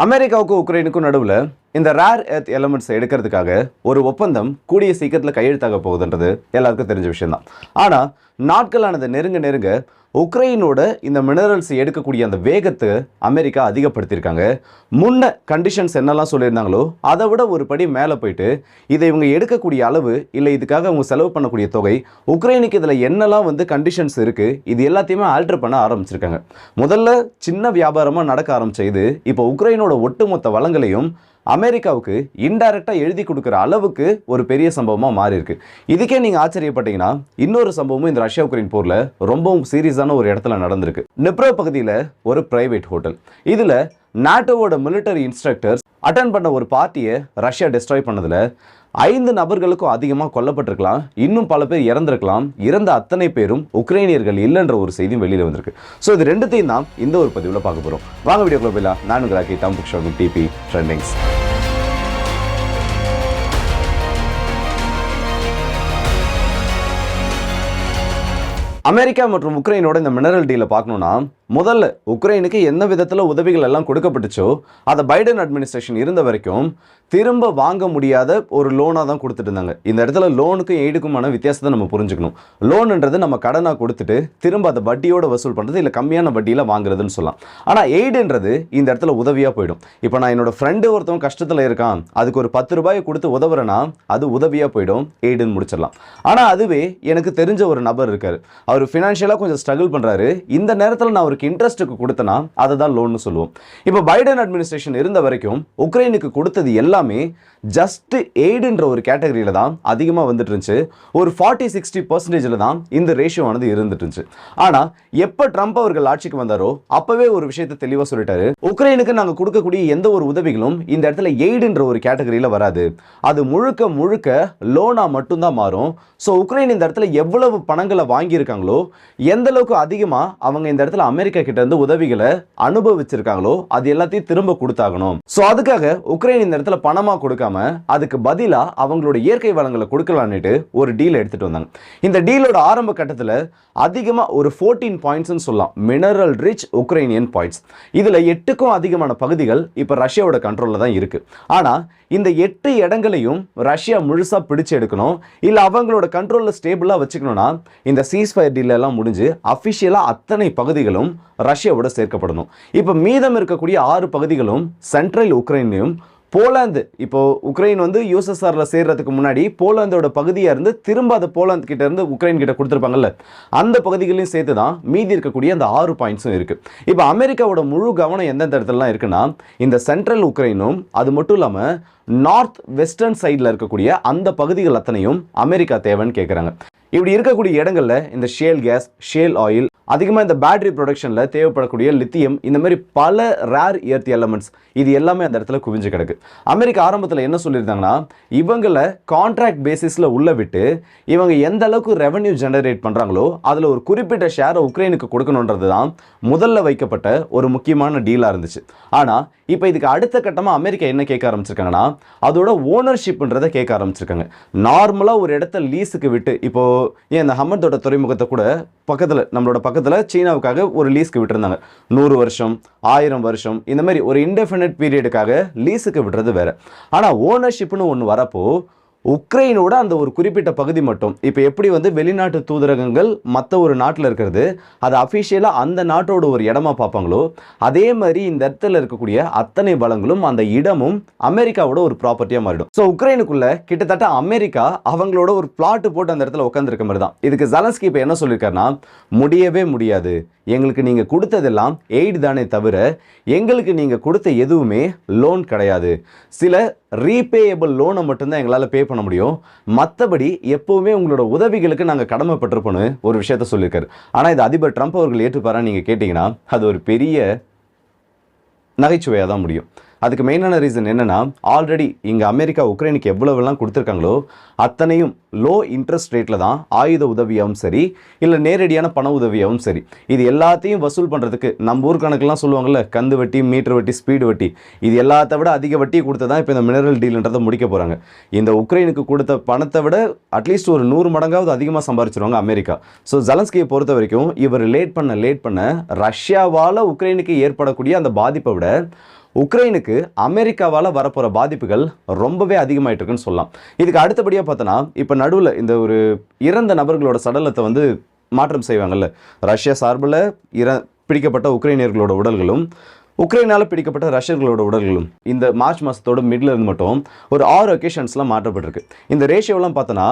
அமெரிக்காவுக்கும் உக்ரைனுக்கும் நடுவில் இந்த ரேர் எர்த் எலமெண்ட்ஸ் எடுக்கிறதுக்காக ஒரு ஒப்பந்தம் கூடிய சீக்கிரத்தில் கையெழுத்தாக போகுதுன்றது எல்லாருக்கும் தெரிஞ்ச விஷயம் தான். ஆனால் நாட்களானது நெருங்க நெருங்க உக்ரைனோட இந்த மினரல்ஸ் எடுக்கக்கூடிய அந்த வேகத்தை அமெரிக்கா அதிகப்படுத்தியிருக்காங்க. முன்ன கண்டிஷன்ஸ் என்னெல்லாம் சொல்லியிருந்தாங்களோ அதை விட ஒரு படி மேலே போயிட்டு இதை இவங்க எடுக்கக்கூடிய அளவு இல்லை இதுக்காக அவங்க செலவு பண்ணக்கூடிய தொகை, உக்ரைனுக்கு இதில் என்னெல்லாம் கண்டிஷன்ஸ் இருக்குது, இது எல்லாத்தையுமே ஆல்டர் பண்ண ஆரம்பிச்சிருக்காங்க. முதல்ல சின்ன வியாபாரமாக நடக்க ஆரம்பிச்ச இது இப்போ உக்ரைனோட ஒட்டுமொத்த வளங்களையும் அமெரிக்காவுக்கு இன்டைரக்டாக எழுதி கொடுக்குற அளவுக்கு ஒரு பெரிய சம்பவமாக மாறி இருக்கு. இதுக்கே நீங்கள் ஆச்சரியப்பட்டீங்கன்னா இன்னொரு சம்பவமும் இந்த ரஷ்யா உக்ரைன் போரில் ரொம்பவும் சீரியஸான ஒரு இடத்துல நடந்திருக்கு. நிப்ரோ பகுதியில் ஒரு பிரைவேட் ஹோட்டல். இதில் நாட்டோவோட மிலிட்டரி இன்ஸ்ட்ரக்டர்ஸ் அட்டன் பண்ண ஒரு பார்ட்டியை ரஷ்யா டெஸ்ட்ராய் பண்ணதில் 5 நபர்களுக்கும் அதிகமாக கொல்லப்பட்டிருக்கலாம், இன்னும் பல பேர் இறந்திருக்கலாம். இறந்த அத்தனை பேரும் உக்ரைனியர்கள் இல்லைன்ற ஒரு செய்தியும் வெளியில் வந்திருக்கு. ஸோ இது ரெண்டுத்தையும் தான் இந்த ஒரு பதிவில் பார்க்க போகிறோம். வாங்க வீடியோக்குள்ள போயிடலாம். நான் உங்களாக்கி டாம் டிபி ட்ரெண்டிங்ஸ். அமெரிக்கா மற்றும் உக்ரைனோட இந்த மினரல் டீலை பார்க்கணும்னா முதல்ல உக்ரைனுக்கு எந்த விதத்தில் உதவிகள் எல்லாம் கொடுக்கப்பட்டுச்சோ அதை பைடன் அட்மினிஸ்ட்ரேஷன் இருந்த வரைக்கும் திரும்ப வாங்க முடியாத ஒரு லோனாக தான் கொடுத்துட்டு இருந்தாங்க. இந்த இடத்துல லோனுக்கும் எய்டுக்குமான வித்தியாசத்தை நம்ம புரிஞ்சுக்கணும். லோனுன்றது நம்ம கடனாக கொடுத்துட்டு திரும்ப அதை வட்டியோட வசூல் பண்ணுறது, இல்லை கம்மியான வட்டியில் வாங்குறதுன்னு சொல்லலாம். ஆனால் எய்டுன்றது இந்த இடத்துல உதவியாக போயிடும். இப்போ நான் என்னோட ஃப்ரெண்டு ஒருத்தவங்க கஷ்டத்தில் இருக்கான், அதுக்கு ஒரு 10 ரூபாயை கொடுத்து உதவுறேன்னா அது உதவியாக போயிடும், எய்டுன்னு முடிச்சிடலாம். ஆனால் அதுவே எனக்கு தெரிஞ்ச ஒரு நபர் இருக்கார், அவர் ஃபினான்ஷியலாக கொஞ்சம் ஸ்ட்ரகிள் பண்ணுறாரு, இந்த நேரத்தில் நான் அவருக்கு இன்ட்ரெஸ்ட்டுக்கு கொடுத்தனா அதை தான் லோன்னு சொல்லுவோம். இப்போ பைடன் அட்மினிஸ்ட்ரேஷன் இருந்த வரைக்கும் உக்ரைனுக்கு கொடுத்தது எல்லாமே ஜஸ்ட் எய்டுன்ற ஒரு கேட்டகரியில தான் அதிகமாக வந்துட்டு இருந்துச்சு. ஒரு 40-60% தான் இந்த ரேஷியோ ஆனது இருந்துட்டு இருந்துச்சு. ஆனால் எப்போ ட்ரம்ப் அவர்கள் ஆட்சிக்கு வந்தாரோ அப்பவே ஒரு விஷயத்தை தெளிவாக சொல்லிட்டாரு, உக்ரைனுக்கு நாங்கள் கொடுக்கக்கூடிய எந்த ஒரு உதவிகளும் இந்த இடத்துல எய்டுன்ற ஒரு கேட்டகரியில் வராது, அது முழுக்க முழுக்க லோனா மட்டும்தான் மாறும். ஸோ உக்ரைன் இந்த இடத்துல எவ்வளவு பணங்களை வாங்கியிருக்காங்களோ, எந்த அளவுக்கு அதிகமாக அவங்க இந்த இடத்துல அமெரிக்கா கிட்ட இருந்து உதவிகளை அனுபவிச்சிருக்காங்களோ அது எல்லாத்தையும் திரும்ப கொடுத்தாகணும். ஸோ அதுக்காக உக்ரைன் இந்த இடத்துல பணமாக கொடுக்காம அதுக்கு பதிலா அவங்களோட இயற்கை வளங்களை கொடுக்கலான்னுட்டு ஒரு டீல் எடுத்துட்டு வந்தாங்க. இந்த டீலோட ஆரம்ப கட்டத்தில் அதிகமாக ஒரு 14 பாயிண்ட்ஸ் சொல்லலாம், மினரல் ரிச் உக்ரைனியன் பாயிண்ட்ஸ். இதுல 8க்கும் அதிகமான பகுதிகள் இப்ப ரஷ்யாவோட கண்ட்ரோல்ல தான் இருக்கு. ஆனா இந்த 8 இடங்களையும் ரஷ்யா முழுசா பிடிச்சு எடுக்கணும், இல்ல அவங்களோட கண்ட்ரோல்ல ஸ்டேபிளா வச்சுக்கணும்னா இந்த சீஸ்ஃபயர் டீல் எல்லாம் முடிஞ்சு அபிஷியலா அத்தனை பகுதிகளும் ரஷ்யாவோட சேர்க்கப்படணும். இப்ப மீதம் இருக்கக்கூடிய 6 பகுதிகளும் சென்ட்ரல் உக்ரைனையும் போலாந்து, இப்போ உக்ரைன் யூஎஸ்எஸ்ஆர்ல சேர்றதுக்கு முன்னாடி போலாந்தோட பகுதியா இருந்து திரும்ப அதை போலாந்து கிட்ட இருந்து உக்ரைன் கிட்ட கொடுத்துருப்பாங்கல்ல, அந்த பகுதிகளையும் சேர்த்து தான் மீதி இருக்கக்கூடிய அந்த 6 பாயிண்ட்ஸும் இருக்கு. இப்போ அமெரிக்காவோட முழு கவனம் எந்தெந்த இடத்துலலாம் இருக்குன்னா இந்த சென்ட்ரல் உக்ரைனும் அது மட்டும் இல்லாம நார்த் வெஸ்டர்ன் சைடில் இருக்கக்கூடிய அந்த பகுதிகள் அத்தனையும் அமெரிக்கா தேவைன்னு கேட்குறாங்க. இப்படி இருக்கக்கூடிய இடங்கள்ல இந்த ஷேல் கேஸ், ஷேல் ஆயில், அதிகமாக இந்த பேட்டரி ப்ரொடக்ஷன்ல தேவைப்படக்கூடிய லித்தியம், இந்த மாதிரி பல ரேர் எர்த் எலமெண்ட்ஸ் இது எல்லாமே அந்த இடத்துல குவிஞ்சு கிடக்கு. அமெரிக்கா ஆரம்பத்தில் என்ன சொல்லியிருந்தாங்கன்னா இவங்களை கான்ட்ராக்ட் பேசிஸில் உள்ள விட்டு இவங்க எந்த அளவுக்கு ரெவன்யூ ஜெனரேட் பண்ணுறாங்களோ அதில் ஒரு குறிப்பிட்ட ஷேரை உக்ரைனுக்கு கொடுக்கணுன்றது தான் முதல்ல வைக்கப்பட்ட ஒரு முக்கியமான டீலாக இருந்துச்சு. ஆனால் இப்போ இதுக்கு அடுத்த கட்டமாக அமெரிக்கா என்ன கேட்க ஆரம்பிச்சிருக்காங்கன்னா அதோட ஓனர்ஷிப்ன்றதை கேட்க ஆரம்பிச்சிருக்காங்க. நார்மலாக ஒரு இடத்த லீஸுக்கு விட்டு, இப்போ ஏன் இந்த ஹம்மர்தோட துறைமுகத்தை கூட பக்கத்தில் நம்மளோட பக்கத்தில் சீனாவுக்காக ஒரு லீஸ்க்கு விட்டுருந்தாங்க. 100 வருஷம் 1000 வருஷம் இந்த மாதிரி ஒரு இன்டெஃபினிட் பீரியடுக்காக லீஸுக்கு விடுறது வேற. ஆனால் ஓனர்ஷிப்னு ஒன்று வரப்போ உக்ரைனோட அந்த ஒரு குறிப்பிட்ட பகுதி மட்டும், இப்போ எப்படி வெளிநாட்டு தூதரகங்கள் மற்ற ஒரு நாட்டில் இருக்கிறது அது அஃபிஷியலாக அந்த நாட்டோட ஒரு இடமா பார்ப்பாங்களோ அதே மாதிரி இந்த இடத்துல இருக்கக்கூடிய அத்தனை வளங்களும் அந்த இடமும் அமெரிக்காவோட ஒரு ப்ராப்பர்ட்டியாக மாறிடும். ஸோ உக்ரைனுக்குள்ள கிட்டத்தட்ட அமெரிக்கா அவங்களோட ஒரு பிளாட் போட்டு அந்த இடத்துல உட்காந்துருக்க மாதிரி தான். இதுக்கு ஜெலன்ஸ்கி இப்போ என்ன சொல்லியிருக்காருன்னா முடியவே முடியாது, எங்களுக்கு நீங்கள் கொடுத்ததெல்லாம் எய்டு தானே தவிர எங்களுக்கு நீங்கள் கொடுத்த எதுவுமே லோன் கிடையாது, சில ரீபேயபிள் லோனை மட்டும்தான் எங்களால் பே பண்ண முடியும், மற்றபடி எப்போவுமே உங்களோட உதவிகளுக்கு நாங்கள் கடமைப்பட்டிருப்போன்னு ஒரு விஷயத்த சொல்லியிருக்காரு. ஆனால் இது அதிபர் ட்ரம்ப் அவர்கள் ஏற்றுப்பாரான்னு நீங்கள் கேட்டிங்கன்னா அது ஒரு பெரிய நகைச்சுவையாக தான் முடியும். அதுக்கு மெயினான ரீசன் என்னன்னா ஆல்ரெடி இங்கே அமெரிக்கா உக்ரைனுக்கு எவ்வளவுலாம் கொடுத்துருக்காங்களோ அத்தனையும் லோ இன்ட்ரெஸ்ட் ரேட்டில் தான் ஆயுத உதவியாகவும் சரி இல்லை நேரடியான பண உதவியாகவும் சரி இது எல்லாத்தையும் வசூல் பண்ணுறதுக்கு நம்ம ஊர் கணக்கெல்லாம் சொல்லுவாங்கள்ல, கந்து வட்டி, மீட்டர் வட்டி, ஸ்பீடு வட்டி, இது எல்லாத்த விட அதிக வட்டி கொடுத்து தான் இப்போ இந்த மினரல் டீல்ன்றதை முடிக்க போகிறாங்க. இந்த உக்ரைனுக்கு கொடுத்த பணத்தை விட அட்லீஸ்ட் ஒரு 100 மடங்காவது அதிகமாக சம்பாரிச்சிருவாங்க அமெரிக்கா. ஸோ ஜெலன்ஸ்கியை பொறுத்த வரைக்கும் இவர் லேட் பண்ண ரஷ்யாவால் உக்ரைனுக்கு ஏற்படக்கூடிய அந்த பாதிப்பை விட உக்ரைனுக்கு அமெரிக்காவால் வரப்போகிற பாதிப்புகள் ரொம்பவே அதிகமாயிட்டு இருக்குன்னு சொல்லலாம். இதுக்கு அடுத்தபடியாக பார்த்தோன்னா இப்போ நடுவில் இந்த ஒரு இறந்த நபர்களோட சடலத்தை வந்து மாற்றம் செய்வாங்கல்ல, ரஷ்யா சார்பில் பிடிக்கப்பட்ட உக்ரைனியர்களோட உடல்களும் உக்ரைனால் பிடிக்கப்பட்ட ரஷ்யர்களோட உடல்களும் இந்த மார்ச் மாதத்தோட மிடில் இருந்து மட்டும் ஒரு 6 ஒகேஷன்ஸ்லாம் மாற்றப்பட்டிருக்கு. இந்த ரேஷியோலாம் பார்த்தோன்னா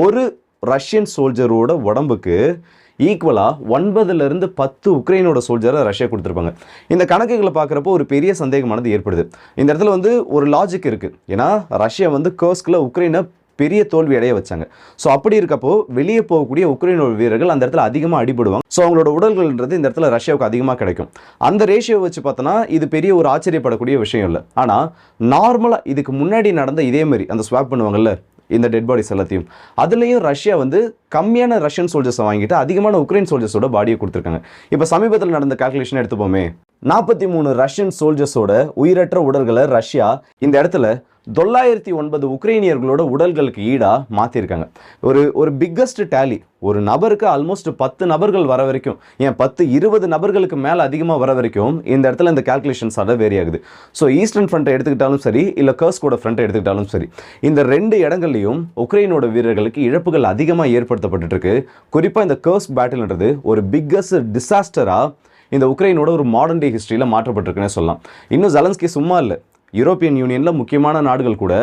ஒரு ரஷ்யன் சோல்ஜரோட உடம்புக்கு ஈக்குவலாக 9லேருந்து 10 உக்ரைனோட சோல்ஜரை ரஷ்யா கொடுத்துருப்பாங்க. இந்த கணக்குகளை பார்க்குறப்போ ஒரு பெரிய சந்தேகமானது ஏற்படுது. இந்த இடத்துல வந்து ஒரு லாஜிக் இருக்குது. ஏன்னா ரஷ்யா வந்து கர்ஸ்கில் உக்ரைனை பெரிய தோல்வி அடைய வச்சாங்க. ஸோ அப்படி இருக்கப்போ வெளியே போகக்கூடிய உக்ரைனோட வீரர்கள் அந்த இடத்துல அதிகமாக அடிபடுவாங்க. ஸோ அவங்களோட உடல்கள்ன்றது இந்த இடத்துல ரஷ்யாவுக்கு அதிகமாக கிடைக்கும். அந்த ரேஷியோ வச்சு பார்த்தோன்னா இது பெரிய ஒரு ஆச்சரியப்படக்கூடிய விஷயம் இல்லை. ஆனால் நார்மலாக இதுக்கு முன்னாடி நடந்த இதே மாதிரி அந்த ஸ்வாப் பண்ணுவாங்கல்ல இந்த டெட் பாடிஸ் எல்லாத்தையும், அதுலேயும் ரஷ்யா வந்து கம்மியான ரஷ்யன் சோல்ஜர்ஸை வாங்கிட்டு அதிகமான உக்ரைன் சோல்ஜர்ஸோட பாடியை கொடுத்துருக்காங்க. இப்போ சமீபத்தில் நடந்த கால்குலேஷன் எடுத்துப்போமே, 43 ரஷ்யன் சோல்ஜர்ஸோட உயிரற்ற உடல்களை ரஷ்யா இந்த இடத்துல 909 உக்ரைனியர்களோட உடல்களுக்கு ஈடாக மாற்றிருக்காங்க. ஒரு பிக்கஸ்ட் டேலி. ஒரு நபருக்கு ஆல்மோஸ்ட் 10 நபர்கள் வர வரைக்கும், ஏன் 10-20 நபர்களுக்கு மேலே அதிகமாக வர வரைக்கும் இந்த இடத்துல இந்த கால்குலேஷன்ஸ் அதை வேரி ஆகுது. ஸோ ஈஸ்டர்ன் ஃப்ரண்ட்டை எடுத்துக்கிட்டாலும் சரி, இல்லை கர்ஸ்கோட ஃப்ரண்ட்டை எடுத்துக்கிட்டாலும் சரி, இந்த 2 இடங்கள்லையும் உக்ரைனோட வீரர்களுக்கு இழப்புகள் அதிகமாக ஏற்படுத்தப்பட்டு இருக்கு. குறிப்பாக இந்த கர்ஸ் பேட்டில்ன்றது ஒரு பிக்கஸ்ட் டிசாஸ்டராக இந்த உக்ரைனோட ஒரு மாடர்ன் டே ஹிஸ்ட்ரியில் மாற்றப்பட்டிருக்குன்னே சொல்லலாம். இன்னும் ஜெலன்ஸ்கி சும்மா இல்லை, யூரோப்பியன் யூனியனில் முக்கியமான நாடுகள் கூட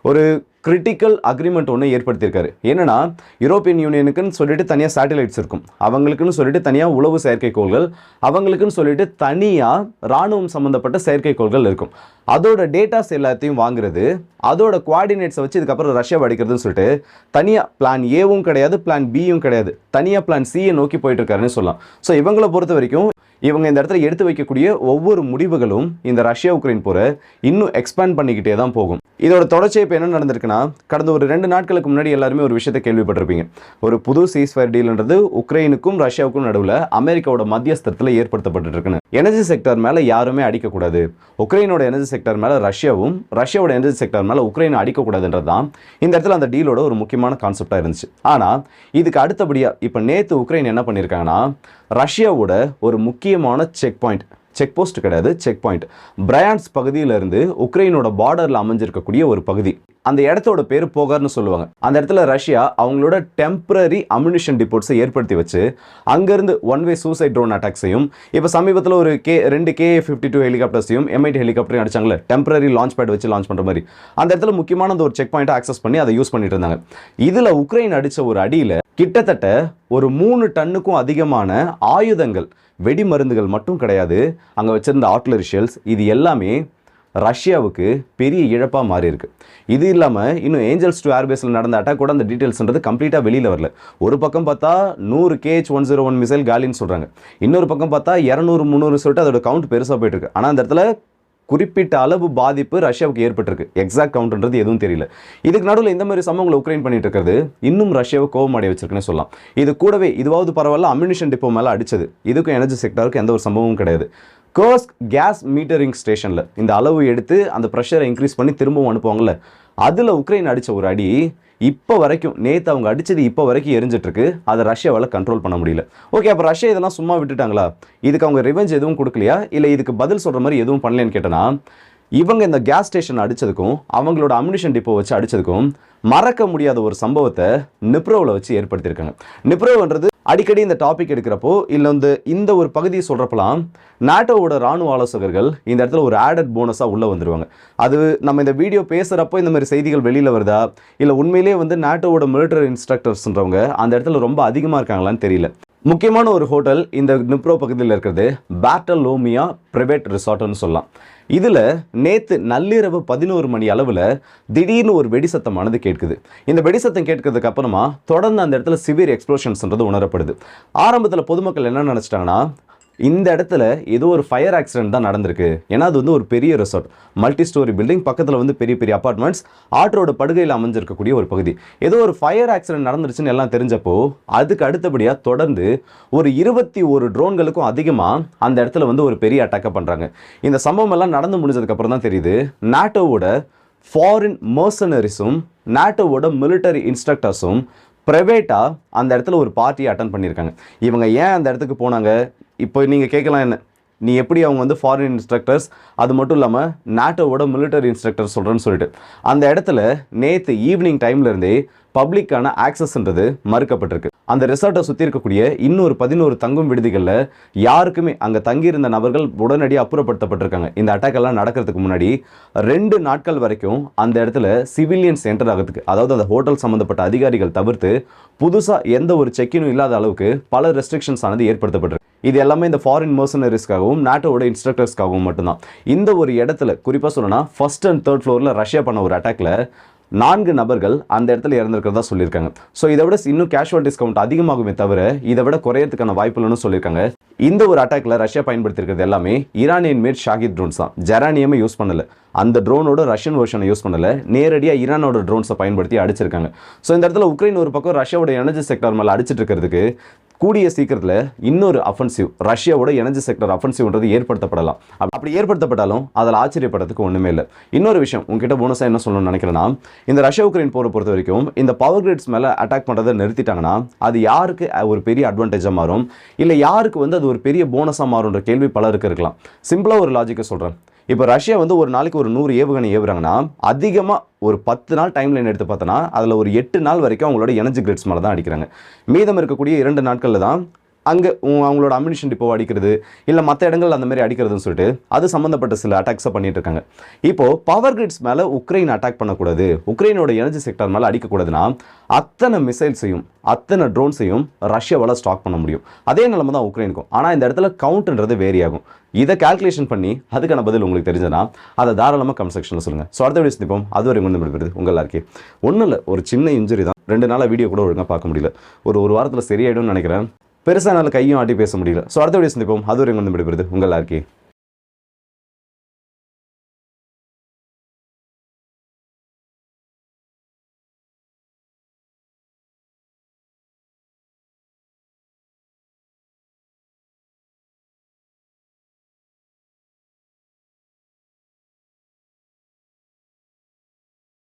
ஒரு கிரிட்டிக்கல் அக்ரிமெண்ட் ஒன்று ஏற்படுத்தியிருக்காரு. என்னன்னா, யூரோப்பியன் யூனியனுக்குன்னு சொல்லிட்டு தனியாக சேட்டலைட்ஸ் இருக்கும், அவங்களுக்குன்னு சொல்லிட்டு தனியாக உளவு செயற்கைக்கோள்கள், அவங்களுக்குன்னு சொல்லிட்டு தனியாக இராணுவம் சம்மந்தப்பட்ட செயற்கைக்கோள்கள் இருக்கும். அதோட டேட்டாஸ் எல்லாத்தையும் வாங்குறது, அதோட குவார்டினேட்ஸை வச்சு இதுக்கப்புறம் ரஷ்யாவை அடிக்கிறதுன்னு சொல்லிட்டு தனியாக பிளான் ஏவும் கிடையாது, பிளான் பியும் கிடையாது, தனியாக பிளான் சியை நோக்கி போயிட்டு இருக்காருன்னு சொல்லலாம். ஸோ இவங்களை பொறுத்த வரைக்கும் இவங்க இந்த இடத்துல எடுத்து வைக்கக்கூடிய ஒவ்வொரு முடிவுகளும் இந்த ரஷ்யா உக்ரைன் போரை இன்னும் எக்ஸ்பேண்ட் பண்ணிக்கிட்டே தான் போகும். இதோட தொடர்ச்சி இப்போ என்ன நடந்திருக்குன்னா, கடந்த ஒரு 2 நாட்களுக்கு முன்னாடி எல்லாருமே ஒரு விஷயத்தை கேள்விப்பட்டிருப்பீங்க. ஒரு புது சீஸ்ஃபயர் டீல்ன்றது உக்ரைனுக்கும் ரஷ்யாவுக்கும் நடுவில் அமெரிக்காவோட மத்தியஸ்தத்தில் ஏற்படுத்தப்பட்டு இருக்குன்னு. எனர்ஜி செக்டர் மேலே யாருமே அடிக்கக்கூடாது, உக்ரைனோட எனர்ஜி செக்டர் மேலே ரஷ்யாவும், ரஷ்யாவோட எனர்ஜி செக்டர் மேலே உக்ரைனை அடிக்கக்கூடாதுன்றது தான் இந்த இடத்துல அந்த டீலோட ஒரு முக்கியமான கான்செப்டாக இருந்துச்சு. ஆனால் இதுக்கு அடுத்தபடியாக இப்போ நேற்று உக்ரைன் என்ன பண்ணியிருக்காங்கன்னா, ரஷ்யாவோட ஒரு முக்கியமான செக் போஸ்ட் கிடையாது, செக் பாயிண்ட், பிரையான்ஸ் பகுதியிலிருந்து உக்ரைனோட பார்டரில் அமைஞ்சிருக்கக்கூடிய ஒரு பகுதி. அந்த இடத்தோட பேர் போகர்னு சொல்லுவாங்க. அந்த இடத்துல ரஷ்யா அவங்களோட டெம்பரரி அம்யூனிஷன் டிப்போட்ஸை ஏற்படுத்தி வச்சு அங்கேருந்து ஒன்-வே சூசைட் ட்ரோன் அட்டாக்ஸையும், இப்போ சமீபத்தில் ஒரு 2 KA-52 ஹெலிகாப்டர்ஸையும் M8 ஹெலிகாப்டரையும் அடிச்சாங்களே, டெம்பரரி லான்ச் பேட் வச்சு லான்ச் பண்ணுற மாதிரி, அந்த இடத்துல முக்கியமான ஒரு செக் பாயிண்ட்டை ஆக்சஸ் பண்ணி அதை யூஸ் பண்ணிட்டு இருந்தாங்க. இதில் உக்ரைன் அடித்த ஒரு அடியில் கிட்டத்தட்ட ஒரு 3 டன்னுக்கும் அதிகமான ஆயுதங்கள், வெடி மருந்துகள் மட்டும் கிடையாது, அங்கே வச்சிருந்த ஆர்ட்டிலரி ஷெல்ஸ், இது எல்லாமே ரஷ்யாவுக்கு பெரிய இழப்பாக மாறி இருக்கு. இது இல்லாமல் இன்னும் ஏஞ்சல்ஸ் 2 ஏர்பேஸில் நடந்த அட்டாக் கூட அந்த டீட்டெயில்ஸ்ன்றது கம்ப்ளீட்டாக வெளியில் வரல. ஒரு பக்கம் பார்த்தா 100 KH-101 மிசைல் காலின்னு சொல்கிறாங்க, இன்னொரு பக்கம் பார்த்தா 200-300 சொல்லிட்டு அதோட கவுண்ட் பெருசாக போயிட்டு இருக்கு. ஆனால் அந்த இடத்துல குறிப்பிட்ட அளவு பாதிப்பு ரஷ்யாவுக்கு ஏற்பட்டிருக்கு. எக்ஸாக்ட் கவுண்ட்ன்றது எதுவும் தெரியல. இதுக்கு நடுவில் இந்த மாதிரி சம்பவங்களை உக்ரைன் பண்ணிட்டு இருக்கிறது இன்னும் ரஷ்யாவை கோபம் அடைய வச்சிருக்குன்னு சொல்லலாம். இது கூடவே இதுவாவது பரவாயில்ல, அம்யூனிஷன் டிப்போ மேலே அடிச்சது, இதுக்கும் எனர்ஜி செக்டருக்கு எந்த ஒரு சம்பவமும் கிடையாது. கர்ஸ்க் கேஸ் மீட்டரிங் ஸ்டேஷனில் இந்த அளவு எடுத்து அந்த ப்ரெஷரை இன்க்ரீஸ் பண்ணி திரும்பவும் அனுப்புவாங்கல்ல, அதில் உக்ரைன் அடித்த ஒரு அடி இப்போ வரைக்கும், நேற்று அவங்க அடித்தது இப்போ வரைக்கும் எரிஞ்சிட்ருக்கு. அதை ரஷ்யாவால் கண்ட்ரோல் பண்ண முடியல. ஓகே, அப்போ ரஷ்யா இதெல்லாம் சும்மா விட்டுட்டாங்களா? இதுக்கு அவங்க ரிவெஞ்ச் எதுவும் கொடுக்கலையா, இல்லை இதுக்கு பதில் சொல்கிற மாதிரி எதுவும் பண்ணலன்னு கேட்டனா, இவங்க இந்த கேஸ் ஸ்டேஷன் அடித்ததுக்கும் அவங்களோட அம்யூனிஷன் டிப்போ வச்சு அடித்ததுக்கும் மறக்க முடியாத ஒரு சம்பவத்தை நிப்ரோவில் வச்சு ஏற்படுத்தியிருக்காங்க. நிப்ரோன்றது அடிக்கடி இந்த டாபிக் எடுக்கிறப்போ இல்லை இந்த ஒரு பகுதியை சொல்கிறப்பலாம் நாட்டோவோட ராணுவ ஆலோசகர்கள் இந்த இடத்துல ஒரு ஆடட் போனஸாக உள்ளே வந்துடுவாங்க. அது நம்ம இந்த வீடியோ பேசுகிறப்போ இந்த மாதிரி செய்திகள் வெளியில் வருதா, இல்லை உண்மையிலே நாட்டோவோட மிலிட்டரி இன்ஸ்ட்ரக்டர்ஸ்ன்றவங்க அந்த இடத்துல ரொம்ப அதிகமாக இருக்காங்களான்னு தெரியல. முக்கியமான ஒரு ஹோட்டல் இந்த நிப்ரோ பகுதியில் இருக்கிறது பேட்டலோமியா பிரைவேட் ரிசார்ட்னு சொல்லலாம். இதில் நேற்று நள்ளிரவு 11 மணி அளவில் திடீர்னு ஒரு வெடிசத்தமானது கேட்குது. இந்த வெடிசத்தம் கேட்கறதுக்கு அப்புறமா தொடர்ந்து அந்த இடத்துல சிவியர் எக்ஸ்ப்ளோஷன்ஸ்ன்றது உணரப்படுது. ஆரம்பத்தில் பொதுமக்கள் என்ன நினச்சிட்டாங்கன்னா, இந்த இடத்துல ஏதோ ஒரு ஃபயர் ஆக்சிடென்ட் தான் நடந்திருக்கு. ஏன்னா அது ஒரு பெரிய ரிசார்ட், மல்டி ஸ்டோரி பில்டிங், பக்கத்தில் பெரிய பெரிய அப்பார்ட்மெண்ட்ஸ், ஆற்றோட படுகையில் அமைஞ்சிருக்கக்கூடிய ஒரு பகுதி. ஏதோ ஒரு ஃபயர் ஆக்சிடென்ட் நடந்துருச்சுன்னு எல்லாம் தெரிஞ்சப்போ அதுக்கு அடுத்தபடியாக தொடர்ந்து ஒரு 21 ட்ரோன்களுக்கும் அதிகமாக அந்த இடத்துல ஒரு பெரிய அட்டாக்கை பண்ணுறாங்க. இந்த சம்பவம் எல்லாம் நடந்து முடிஞ்சதுக்கப்புறம் தான் தெரியுது, நாட்டோவோட ஃபாரின் மர்சனரிஸும் நாட்டோவோட மிலிட்டரி இன்ஸ்ட்ரக்டர்ஸும் ப்ரைவேட்டாக அந்த இடத்துல ஒரு பார்ட்டியை அட்டன் பண்ணியிருக்காங்க. இவங்க ஏன் அந்த இடத்துக்கு போனாங்க? இப்போ நீங்கள் கேட்கலாம், என்ன நீ எப்படி அவங்க வந்து ஃபாரின் இன்ஸ்ட்ரக்டர்ஸ் அது மட்டும் இல்லாமல் நாட்டோவோட மிலிட்டரி இன்ஸ்ட்ரக்டர் சொல்கிறேன்னு சொல்லிட்டு அந்த இடத்துல நேற்று ஈவினிங் டைம்லேருந்தே பப்ளிக்கான ஆக்சஸ்ன்றது மறுக்கப்பட்டிருக்கு. அந்த ரிசார்ட்டை சுற்றி இருக்கக்கூடிய இன்னொரு 11 தங்கும் விடுதிகளில் யாருக்குமே அங்கே தங்கியிருந்த நபர்கள் உடனடியாக அப்புறப்படுத்தப்பட்டிருக்காங்க. இந்த அட்டாக் எல்லாம் நடக்கிறதுக்கு முன்னாடி 2 நாட்கள் வரைக்கும் அந்த இடத்துல சிவிலியன்ஸ் என்டர் ஆகிறதுக்கு, அதாவது அந்த ஹோட்டல் சம்மந்தப்பட்ட அதிகாரிகள் தவிர்த்து புதுசாக எந்த ஒரு செக்கினும் இல்லாத அளவுக்கு பல ரெஸ்ட்ரிக்ஷன்ஸ் ஆனது ஏற்படுத்தப்பட்டிருக்கு. இது எல்லாமே இந்த ஃபாரின் மர்சனரிஸ்க்காகவும் நாட்டோட இன்ஸ்ட்ரக்டர்ஸ்க்காகவும் மட்டும்தான். இந்த ஒரு இடத்துல குறிப்பாக சொல்லணும்னா ஃபர்ஸ்ட் அண்ட் தேர்ட் ஃப்ளோரில் ரஷ்யா பண்ண ஒரு அட்டாக்ல 4 நபர்கள் அந்த இடத்துல இறந்திருக்கிறதா சொல்லியிருக்காங்க. ஸோ இதை விட இன்னும் கேஷுவல் கவுண்ட் அதிகமாகுமே தவிர இதை விட குறையறதுக்கான வாய்ப்பு இல்லைன்னு சொல்லியிருக்காங்க. இந்த ஒரு அட்டாக்ல ரஷ்யா பயன்படுத்தியிருக்கிறது எல்லாமே ஈரானியன் மேட் ஷாகித் ட்ரோன்ஸ் தான். ஜெரானியமே யூஸ் பண்ணல, அந்த ட்ரோனோட ரஷ்யன் வெர்ஷனை யூஸ் பண்ணல, நேரடியாக ஈரானோட ட்ரோன்ஸை பயன்படுத்தி அடிச்சிருக்காங்க. ஸோ இந்த இடத்துல உக்ரைன் ஒரு பக்கம் ரஷ்யாவோட எனர்ஜி செக்டர் மேலே அடிச்சிட்டு இருக்கிறதுக்கு கூடிய சீக்கிரத்தில் இன்னொரு அஃபென்சிவ், ரஷ்யாவோட எனர்ஜி செக்டர் அஃபென்சிவ்ன்றது ஏற்படுத்தப்படலாம். அப்படி ஏற்படுத்தப்பட்டாலும் அதில் ஆச்சரியப்படுறதுக்கு ஒன்றுமே இல்லை. இன்னொரு விஷயம் உங்ககிட்ட போனஸாக என்ன சொல்லணும்னு நினைக்கிறேன்னா, இந்த ரஷ்யா உக்ரைன் போரை பொறுத்த வரைக்கும் இந்த பவர் கிரிட்ஸ் மேலே அட்டாக் பண்ணுறதை நிறுத்திட்டாங்கன்னா அது யாருக்கு ஒரு பெரிய அட்வான்டேஜாக மாறும், இல்லை யாருக்கு வந்து அது ஒரு பெரிய போனஸாக மாறும்ன்ற கேள்வி பலருக்கு இருக்கலாம். சிம்பிளாக ஒரு லாஜிக்கை சொல்கிறேன். இப்போ ரஷ்யா வந்து ஒரு நாளைக்கு ஒரு 100 ஏவுகணை ஏவுறாங்கன்னா அதிகமாக ஒரு 10 நாள் டைம் லைன் எடுத்து பார்த்தோன்னா அதில் ஒரு 8 நாள் வரைக்கும் அவங்களோட எனர்ஜி கிரிட்ஸ் மேலே தான் அடிக்கிறாங்க. மீதம் இருக்கக்கூடிய 2 நாட்களில் தான் அங்கே அவங்களோட அம்யூனிஷன் டிப்போ அடிக்கிறது இல்லை மற்ற இடங்கள் அந்த மாதிரி அடிக்கிறதுன்னு சொல்லிட்டு அது சம்மந்தப்பட்ட சில அட்டாக்ஸை பண்ணிட்டு இருக்காங்க. இப்போது பவர் கிரிட்ஸ் மேலே உக்ரைன் அட்டாக் பண்ணக்கூடாது, உக்ரைனோட எனர்ஜி செக்டர் மேலே அடிக்கக்கூடாதுன்னா அத்தனை மிசைல்ஸையும் அத்தனை ட்ரோன்ஸையும் ரஷ்யாவால் ஸ்டாக் பண்ண முடியும். அதே நிலைமை தான் உக்ரைனுக்கும். ஆனால் இந்த இடத்துல கவுண்ட்ன்றது வேரி ஆகும். இதை கால்குலேஷன் பண்ணி அதுக்கான பதில் உங்களுக்கு தெரிஞ்சதுன்னா அதை தாராளமாக கமெண்ட் செக்ஷனில் சொல்லுங்கள். ஸோ அடுத்த வீடியோ சந்திப்போம். அது வரைக்கும் வந்து முடிவுறது உங்கள் எல்லாருக்கே. ஒன்றும் இல்லை, ஒரு சின்ன இன்ஜுரி தான். 2 நாளாக வீடியோ கூட ஒழுங்காக பார்க்க முடியல. ஒரு வாரத்தில் சரியாயிடும்னு நினைக்கிறேன். பெருசாக என்னால் கையும் ஆட்டி பேச முடியல. ஸோ அடுத்த வீடியோ சந்திப்போம். அது வரைக்கும் வந்து முடிவுறது உங்கள் எல்லாருக்கே.